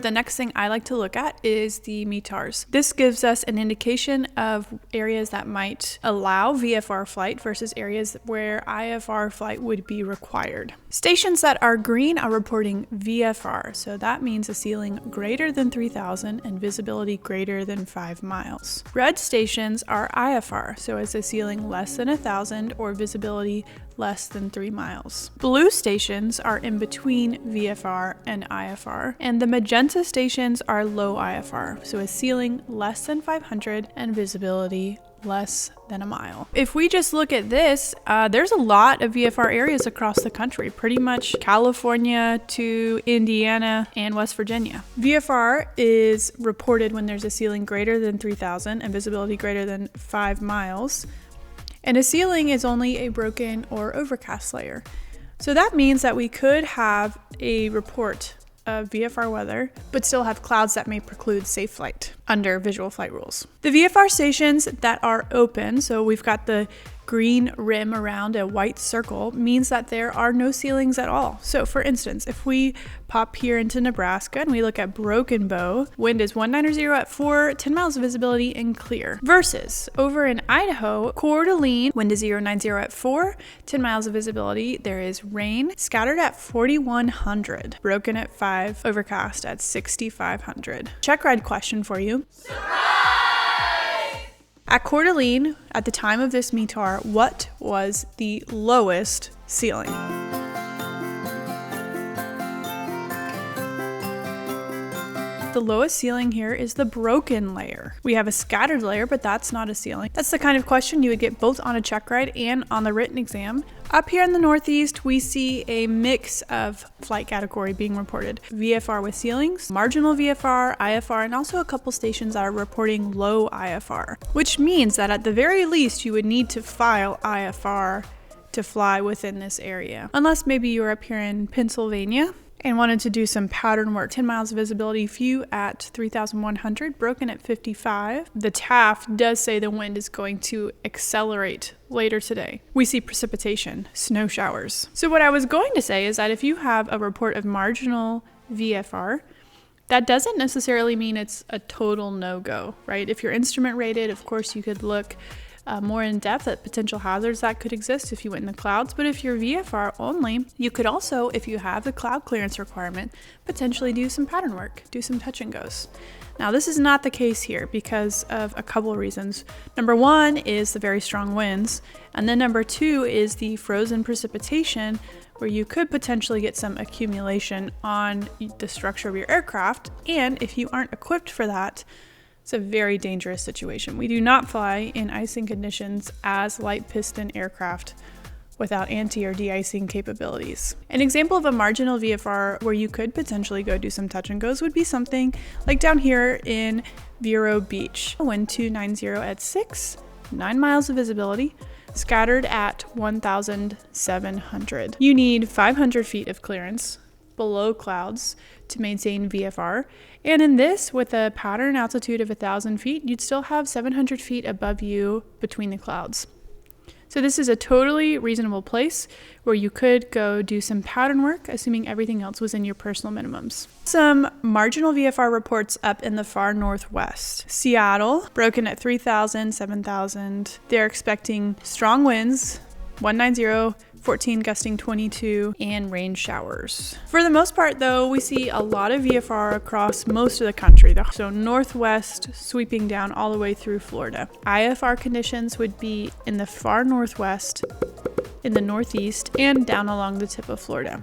The next thing I like to look at is the METARs. This gives us an indication of areas that might allow VFR flight versus areas where IFR flight would be required. Stations that are green are reporting VFR, so that means a ceiling greater than 3,000 and visibility greater than 5 miles. Red stations are IFR, so it's a ceiling less than 1,000 or visibility less than 3 miles. Blue stations are in between VFR and IFR, and the magenta stations are low IFR, so a ceiling less than 500 and visibility less than a mile. If we just look at this, there's a lot of VFR areas across the country, pretty much California to Indiana and West Virginia. VFR is reported when there's a ceiling greater than 3,000 and visibility greater than 5 miles. And a ceiling is only a broken or overcast layer. So that means that we could have a report of VFR weather, but still have clouds that may preclude safe flight under visual flight rules. The VFR stations that are open, so we've got the green rim around a white circle, means that there are no ceilings at all. So for instance, if we pop here into Nebraska and we look at Broken Bow, wind is 190 at 4, 10 miles of visibility and clear. Versus over in Idaho, Coeur d'Alene, wind is 090 at 4, 10 miles of visibility. There is rain, scattered at 4,100, broken at 5, overcast at 6,500. Checkride question for you. Surprise! At Coeur d'Alene, at the time of this METAR, what was the lowest ceiling? The lowest ceiling here is the broken layer. We have a scattered layer, but that's not a ceiling. That's the kind of question you would get both on a checkride and on the written exam. Up here in the Northeast, we see a mix of flight category being reported. VFR with ceilings, marginal VFR, IFR, and also a couple stations that are reporting low IFR, which means that at the very least, you would need to file IFR to fly within this area. Unless maybe you're up here in Pennsylvania and wanted to do some pattern work. 10 miles of visibility, few at 3,100, broken at 55. The TAF does say the wind is going to accelerate later today. We see precipitation, snow showers. So what I was going to say is that if you have a report of marginal VFR, that doesn't necessarily mean it's a total no-go, right? If you're instrument rated, of course you could look more in depth at potential hazards that could exist if you went in the clouds. But if you're VFR only, you could also, if you have the cloud clearance requirement, potentially do some pattern work, do some touch and goes. Now, this is not the case here because of a couple of reasons. Number one is the very strong winds. And then number two is the frozen precipitation, where you could potentially get some accumulation on the structure of your aircraft. And if you aren't equipped for that, it's a very dangerous situation. We do not fly in icing conditions as light piston aircraft without anti or de-icing capabilities. An example of a marginal VFR where you could potentially go do some touch and goes would be something like down here in Vero Beach. Wind 290 at 6, 9 miles of visibility, scattered at 1,700. You need 500 feet of clearance below clouds to maintain VFR. And in this, with a pattern altitude of 1,000 feet, you'd still have 700 feet above you between the clouds. So this is a totally reasonable place where you could go do some pattern work, assuming everything else was in your personal minimums. Some marginal VFR reports up in the far northwest. Seattle, broken at 3,000, 7,000. They're expecting strong winds, 190, 14 gusting 22, and rain showers. For the most part though, we see a lot of VFR across most of the country, so northwest sweeping down all the way through Florida. IFR conditions would be in the far northwest, in the northeast, and down along the tip of Florida.